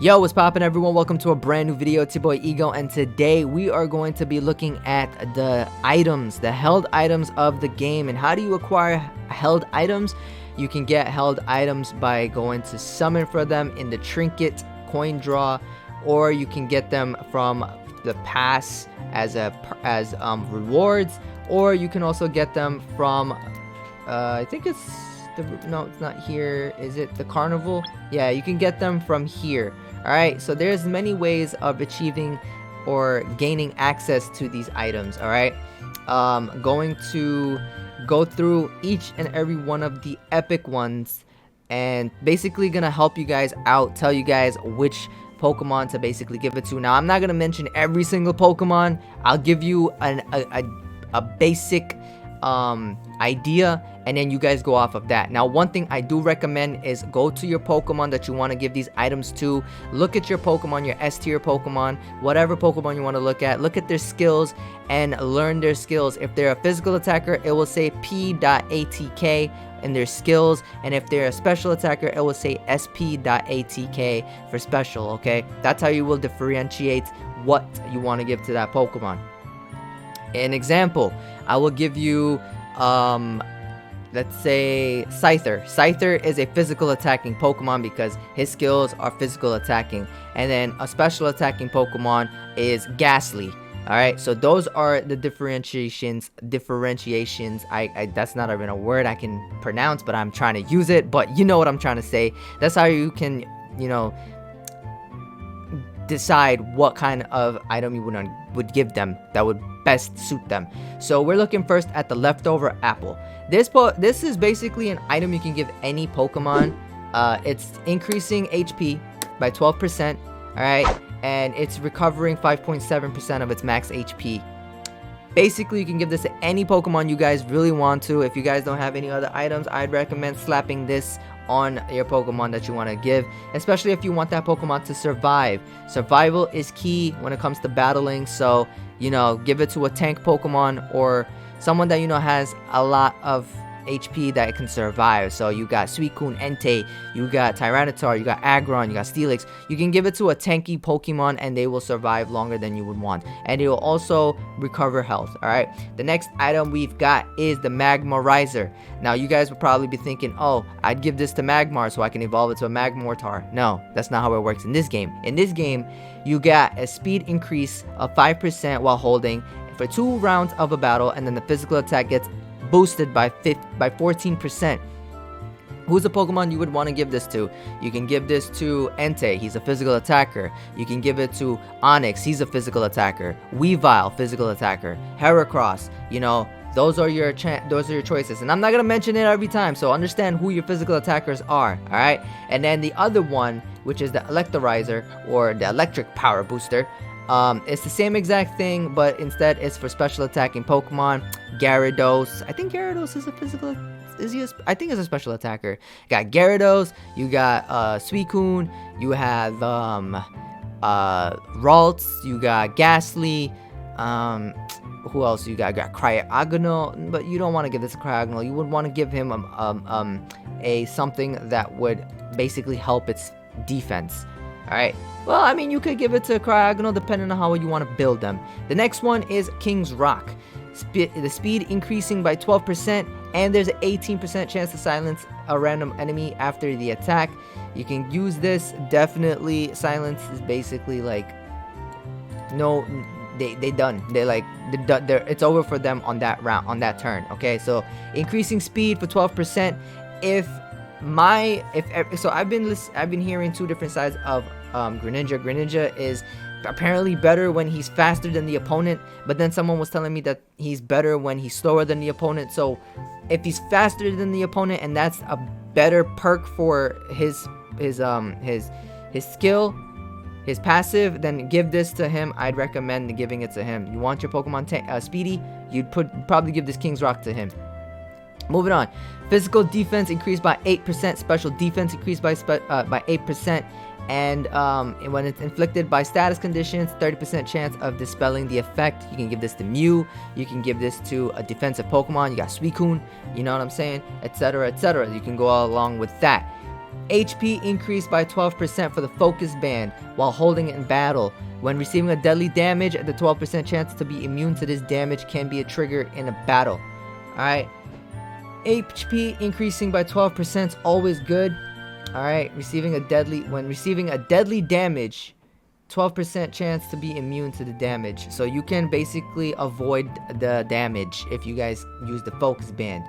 Yo, what's poppin', everyone? Welcome to a brand new video. It's your boy Ego, and today we are going to be looking at the items, the held items of the game. And how do you acquire held items? You can get held items by going to summon for them in the trinket coin draw, or you can get them from the pass as rewards, or you can also get them from I think it's no, it's not here. Is it the carnival? Yeah, you can get them from here. Alright, so there's many ways of achieving or gaining access to these items. Alright, going to go through each and every one of the epic ones and basically gonna help you guys out, tell you guys which Pokemon to basically give it to. Now, I'm not gonna mention every single Pokemon. I'll give you a basic idea, and then you guys go off of that. Now, one thing I do recommend is go to your Pokemon that you want to give these items to. Look at your Pokemon, your S tier Pokemon, whatever Pokemon you want to look at their skills and learn their skills. If they're a physical attacker, it will say P.ATK in their skills, and if they're a special attacker, it will say SP.ATK for special. Okay, that's how you will differentiate what you want to give to that Pokemon. An example, I will give you let's say Scyther. Scyther is a physical attacking Pokemon because his skills are physical attacking, and then a special attacking Pokemon is Ghastly. Alright, so those are the differentiations. I that's not even a word I can pronounce, but I'm trying to use it, but you know what I'm trying to say. That's how you can, you know, decide what kind of item you would give them that would best suit them. So we're looking first at the leftover apple. This is basically an item you can give any Pokemon. It's increasing HP by 12%, alright, and it's recovering 5.7% of its max HP. Basically, you can give this to any Pokemon you guys really want to. If you guys don't have any other items, I'd recommend slapping this on your Pokemon that you want to give, especially if you want that Pokemon to survive. Survival is key when it comes to battling, so, you know, give it to a tank Pokemon or someone that you know has a lot of HP that it can survive. So you got Suicune, Entei, you got Tyranitar, you got Aggron, you got Steelix. You can give it to a tanky Pokemon and they will survive longer than you would want, and it will also recover health. Alright, the next item we've got is the Magma Riser. Now, you guys would probably be thinking, oh, I'd give this to Magmar so I can evolve it to a Magmortar. No, that's not how it works in this game. In this game, you got a speed increase of 5% while holding for 2 rounds of a battle, and then the physical attack gets boosted by 14%. Who's the Pokemon you would want to give this to? You can give this to Entei, he's a physical attacker. You can give it to Onix, he's a physical attacker. Weavile, physical attacker. Heracross, you know, those are your choices. And I'm not gonna mention it every time, so understand who your physical attackers are. Alright, and then the other one, which is the Electrizer or the electric power booster, it's the same exact thing, but instead it's for special attacking Pokemon. Gyarados, I think Gyarados is a physical, I think it's a special attacker. You got Gyarados, you got Suicune, you have Ralts, you got Ghastly, who else you got? You got Cryogonal, but you don't want to give this to Cryogonal. You would want to give him a something that would basically help its defense. Alright, well, I mean, you could give it to Cryogonal depending on how you want to build them. The next one is King's Rock. The speed increasing by 12%, and there's an 18% chance to silence a random enemy after the attack. You can use this, definitely. Silence is basically like, no, they done. It's over for them on that round, on that turn. Okay, so increasing speed for 12%. So I've been hearing 2 different sides of Greninja. Greninja is apparently better when he's faster than the opponent, but then someone was telling me that he's better when he's slower than the opponent. So if he's faster than the opponent and that's a better perk for his skill, his passive, then give this to him. I'd recommend giving it to him. You want your Pokemon speedy, you'd probably give this King's Rock to him. Moving on, physical defense increased by 8%, special defense increased by 8%, and when it's inflicted by status conditions, 30% chance of dispelling the effect. You can give this to Mew, you can give this to a defensive Pokemon, you got Suicune, you know what I'm saying, etc, etc. You can go all along with that. HP increased by 12% for the focus band while holding it in battle. When receiving a deadly damage, the 12% chance to be immune to this damage can be a trigger in a battle. Alright. HP increasing by 12% is always good. Alright, when receiving a deadly damage, 12% chance to be immune to the damage. So you can basically avoid the damage if you guys use the focus band.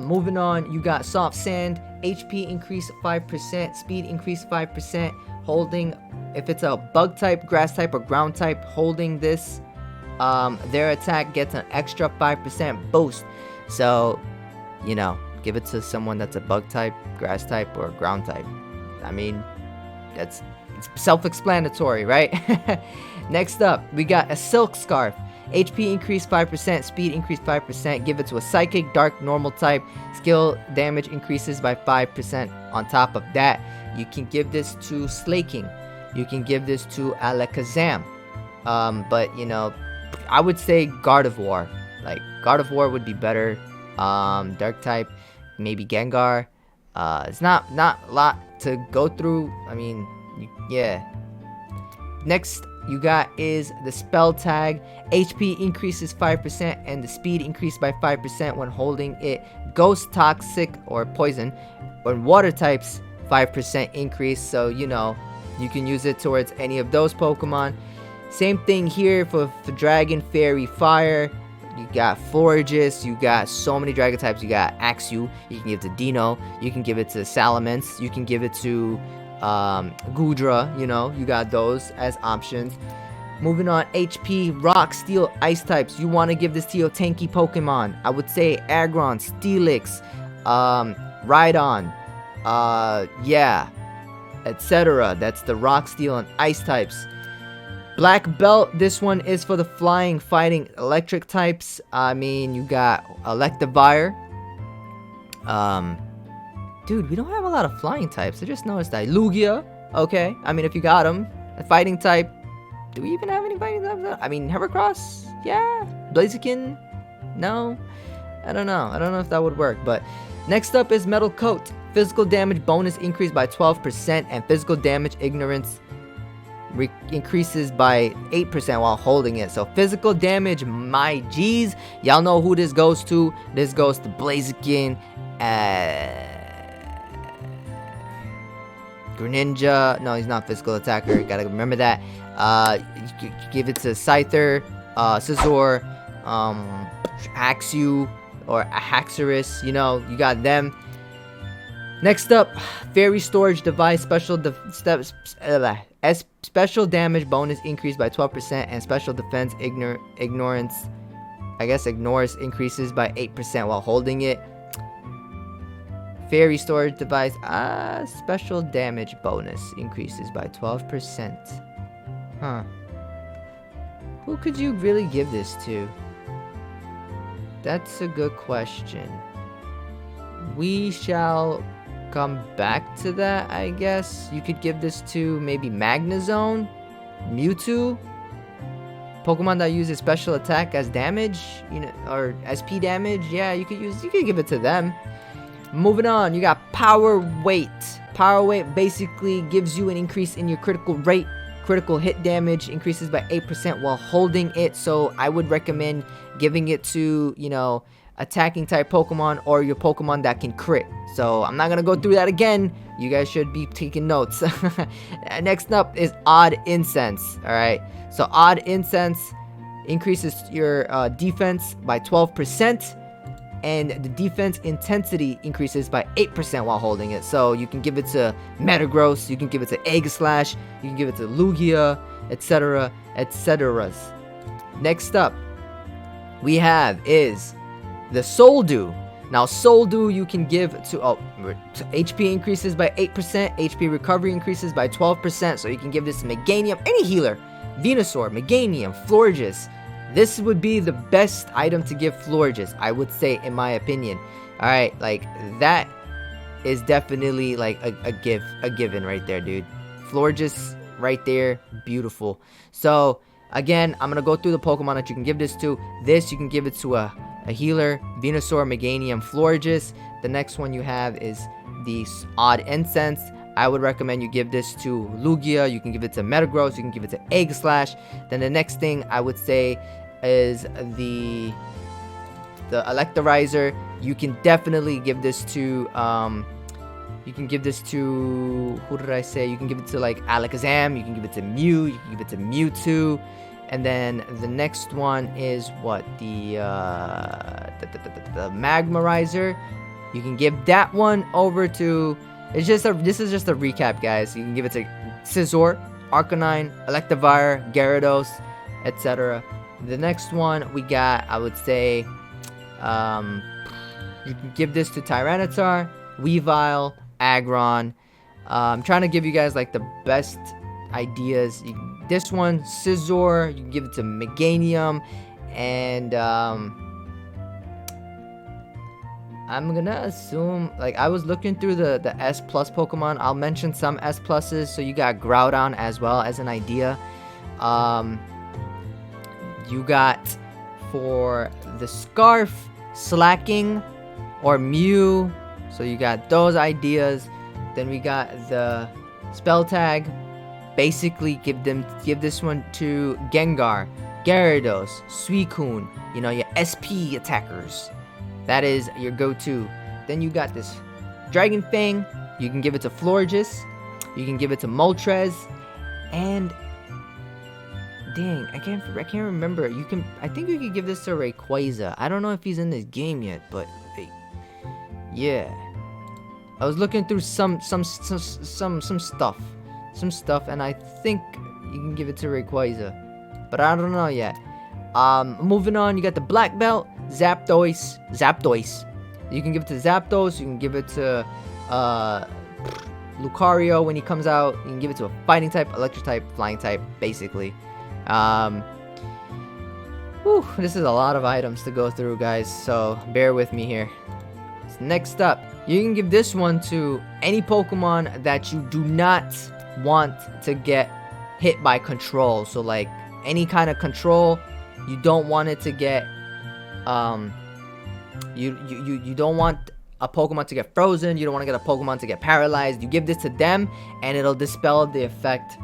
Moving on, you got soft sand. HP increase 5%, speed increase 5%. Holding, if it's a bug type, grass type, or ground type, holding this, their attack gets an extra 5% boost. So, you know, give it to someone that's a bug type, grass type, or ground type. I mean, it's self-explanatory, right? Next up, we got a silk scarf. HP increase 5%, speed increase 5%. Give it to a psychic, dark, normal type. Skill damage increases by 5%. On top of that, you can give this to Slaking. You can give this to Alakazam. But you know, I would say Gardevoir. Like Gardevoir would be better. Dark type, maybe Gengar. It's not a lot to go through. I mean, yeah. Next you got is the spell tag. HP increases 5% and the speed increased by 5% when holding it. Ghost, toxic, or poison. When water types, 5% increase. So you know, you can use it towards any of those Pokemon. Same thing here for Dragon, Fairy, Fire. You got Florges, you got so many Dragon types. You got Axew, you can give it to Dino, you can give it to Salamence, you can give it to Goodra, you know, you got those as options. Moving on, HP, Rock, Steel, Ice types. You want to give this to your tanky Pokemon. I would say Aggron, Steelix, Rhydon, yeah, etc. That's the Rock, Steel, and Ice types. Black Belt, this one is for the flying, fighting, electric types. I mean, you got Electivire. Dude, we don't have a lot of flying types. I just noticed that. Lugia, okay. I mean, if you got them. A fighting type. Do we even have any fighting types? I mean, Heracross? Yeah. Blaziken? No. I don't know. I don't know if that would work. But next up is Metal Coat. Physical damage bonus increased by 12%. And physical damage ignorance increases by 8% while holding it. So physical damage, my G's. Y'all know who this goes to. This goes to Blaziken. Greninja. No, he's not physical attacker. Gotta remember that. You give it to Scyther, Scizor, Axew, or Haxorus. You know, you got them. Next up, Fairy Storage Device. Special damage bonus increased by 12%, and special defense ignorance. I guess ignores increases by 8% while holding it. Fairy Storage Device, special damage bonus increases by 12%. Huh. Who could you really give this to? That's a good question. We shall come back to that, I guess. You could give this to maybe Magnezone, Mewtwo, Pokemon that uses special attack as damage, you know, or SP damage. Yeah, you could give it to them. Moving on, you got Power Weight. Power Weight basically gives you an increase in your critical rate. Critical hit damage increases by 8% while holding it. So I would recommend giving it to, you know, attacking type Pokemon or your Pokemon that can crit. So I'm not gonna go through that again. You guys should be taking notes. Next up is Odd Incense. Alright, so Odd Incense increases your defense by 12%, and the defense intensity increases by 8% while holding it. So you can give it to Metagross, you can give it to Aegislash, you can give it to Lugia, etc, etc. Next up we have is the Soldew. Now Soldew you can give to HP increases by 8%, HP recovery increases by 12%, so you can give this to Meganium, any healer, Venusaur, Meganium, Florges. This would be the best item to give Florges, I would say, in my opinion. Alright, like, that is definitely, like, a given right there, dude. Florges, right there, beautiful. So, again, I'm gonna go through the Pokemon that you can give this to. This, you can give it to a healer, Venusaur, Meganium, Florges. The next one you have is the odd incense, I would recommend you give this to Lugia. You can give it to Metagross. You can give it to Egg Slash. Then the next thing I would say is the Electro You can definitely give this to you can give this to, who did I say? You can give it to like Alakazam. You can give it to Mew. You can give it to Mewtwo. And then the next one is what? The Magma Riser. You can give that one over to, this is just a recap, guys. You can give it to Scizor, Arcanine, Electivire, Gyarados, etc. The next one we got, I would say, you can give this to Tyranitar, Weavile, Aggron. I'm trying to give you guys like the best ideas. This one, Scizor, you can give it to Meganium, and I'm gonna assume, like, I was looking through the S plus Pokemon. I'll mention some S pluses. So you got Groudon as well as an idea. You got for the Scarf, Slacking or Mew. So you got those ideas. Then we got the Spell Tag. Basically, give this one to Gengar, Gyarados, Suicune. You know, your SP attackers. That is your go-to. Then you got this Dragon Fang. You can give it to Florges. You can give it to Moltres. And dang, I can't remember. I think you could give this to Rayquaza. I don't know if he's in this game yet, but hey, yeah. I was looking through some stuff, and I think you can give it to Rayquaza, but I don't know yet. Moving on, you got the Black Belt, Zapdos. You can give it to Zapdos. You can give it to Lucario when he comes out. You can give it to a Fighting type, Electric type, Flying type, basically. This is a lot of items to go through, guys, so bear with me here. So next up, you can give this one to any Pokemon that you do not want to get hit by control. So like any kind of control, you don't want it to get you don't want a Pokemon to get frozen. You don't want to get a Pokemon to get paralyzed. You give this to them and it'll dispel the effect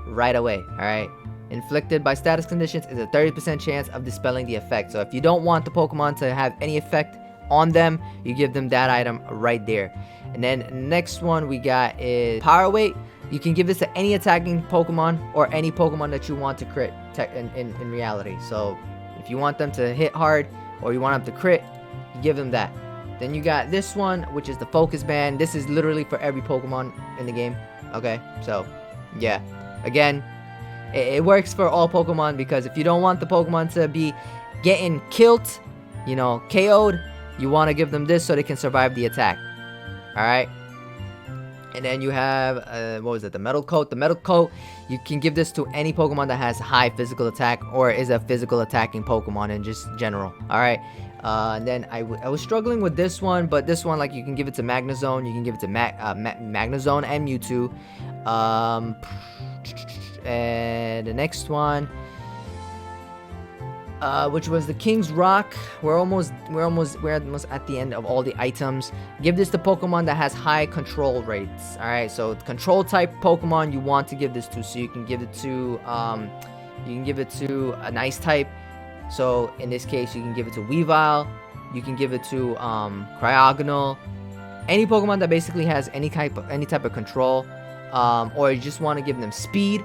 right away. All right, inflicted by status conditions is a 30% chance of dispelling the effect. So if you don't want the Pokemon to have any effect on them, you give them that item right there. And then next one we got is Power Weight. You can give this to any attacking Pokemon or any Pokemon that you want to crit in reality. So if you want them to hit hard or you want them to crit, you give them that. Then you got this one, which is the Focus Band. This is literally for every Pokemon in the game. Okay, so yeah, again, it works for all Pokemon, because if you don't want the Pokemon to be getting killed, you know, KO'd, you want to give them this so they can survive the attack. Alright, and then you have what was it, the Metal Coat. The Metal Coat, you can give this to any Pokemon that has high physical attack or is a physical attacking Pokemon in just general. Alright, and then I was struggling with this one, but this one, like, you can give it to Magnezone, you can give it to Magnezone and Mewtwo. And the next one, which was the King's Rock. We're almost at the end of all the items. Give this to Pokemon that has high control rates. All right, so control type Pokemon you want to give this to. So you can give it to an Ice type. So in this case, you can give it to Weavile. You can give it to Cryogonal. Any Pokemon that basically has any type of control, or you just want to give them speed.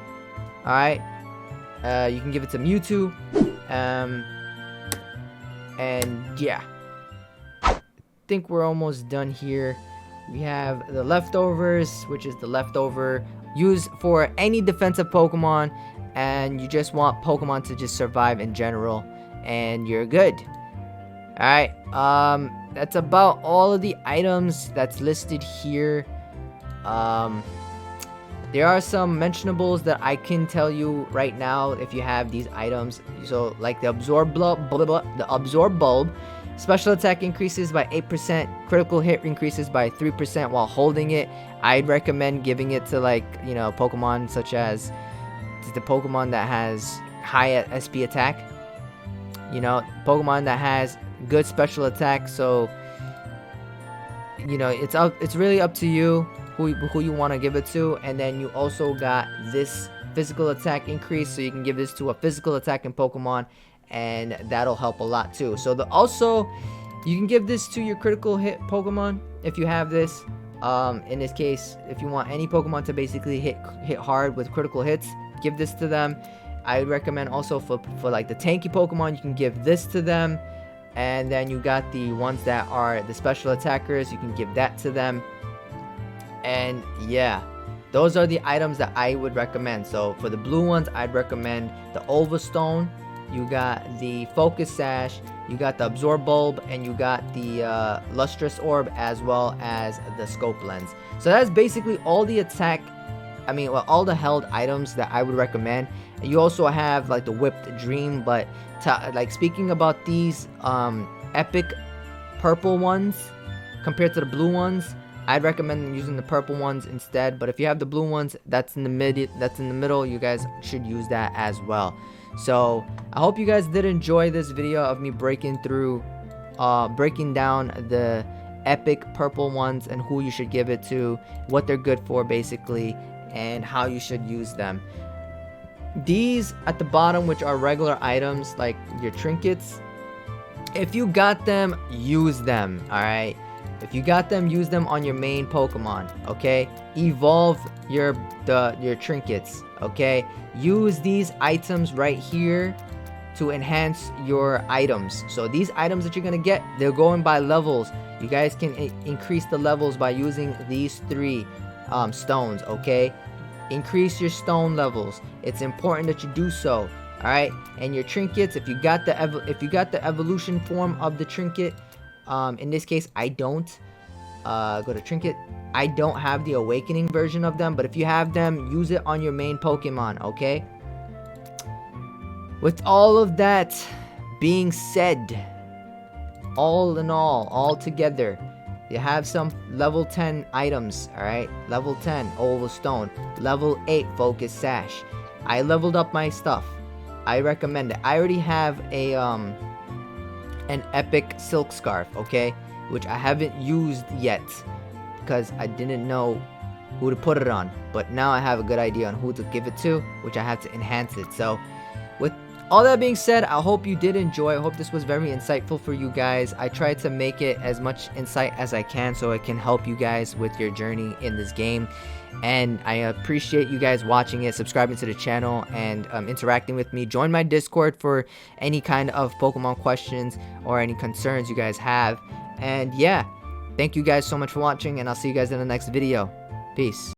All right, you can give it to Mewtwo. And yeah, I think we're almost done here. We have the leftovers, which is the leftover used for any defensive Pokemon, and you just want Pokemon to just survive in general, and you're good. Alright, that's about all of the items that's listed here. There are some mentionables that I can tell you right now if you have these items. So like the Absorb Bulb, special attack increases by 8%, critical hit increases by 3% while holding it. I'd recommend giving it to, like, you know, Pokemon such as the Pokemon that has high SP attack. You know, Pokemon that has good special attack. So you know, it's really up to you who you want to give it to. And then you also got this physical attack increase, so you can give this to a physical attacking Pokemon, and that'll help a lot too. So also you can give this to your critical hit Pokemon if you have this. In this case, if you want any Pokemon to basically hit hard with critical hits, give this to them. I would recommend also for like the tanky Pokemon, you can give this to them. And then you got the ones that are the special attackers, you can give that to them. And yeah, those are the items that I would recommend. So for the blue ones, I'd recommend the Ulva Stone, you got the Focus Sash, you got the Absorb Bulb, and you got the Lustrous Orb, as well as the Scope Lens. So that's basically all the all the held items that I would recommend. You also have like the Whipped Dream, but like speaking about these epic purple ones compared to the blue ones, I'd recommend using the purple ones instead. But if you have the blue ones, that's in the middle, you guys should use that as well. So I hope you guys did enjoy this video of me breaking down the epic purple ones and who you should give it to, what they're good for basically, and how you should use them. These at the bottom, which are regular items like your trinkets, if you got them, use them. All right, if you got them, use them on your main Pokemon. Okay, evolve your trinkets. Okay, use these items right here to enhance your items. So these items that you're gonna get, they're going by levels. You guys can increase the levels by using these 3 stones. Okay, increase your stone levels. It's important that you do so. All right, and your trinkets, if you got the evolution form of the trinket, in this case I don't. Go to trinket. I don't have the awakening version of them, but if you have them, use it on your main Pokemon. Okay, with all of that being said, all in all together, you have some level 10 items. All right, level 10 Oval Stone, level 8 Focus Sash. I leveled up my stuff. I recommend it. I already have a an epic Silk Scarf, okay, which I haven't used yet because I didn't know who to put it on, but now I have a good idea on who to give it to, which I have to enhance it. So with all that being said, I hope you did enjoy. I hope this was very insightful for you guys. I tried to make it as much insight as I can so it can help you guys with your journey in this game. And I appreciate you guys watching it, subscribing to the channel, and interacting with me. Join my Discord for any kind of Pokemon questions or any concerns you guys have. And yeah, thank you guys so much for watching, and I'll see you guys in the next video. Peace.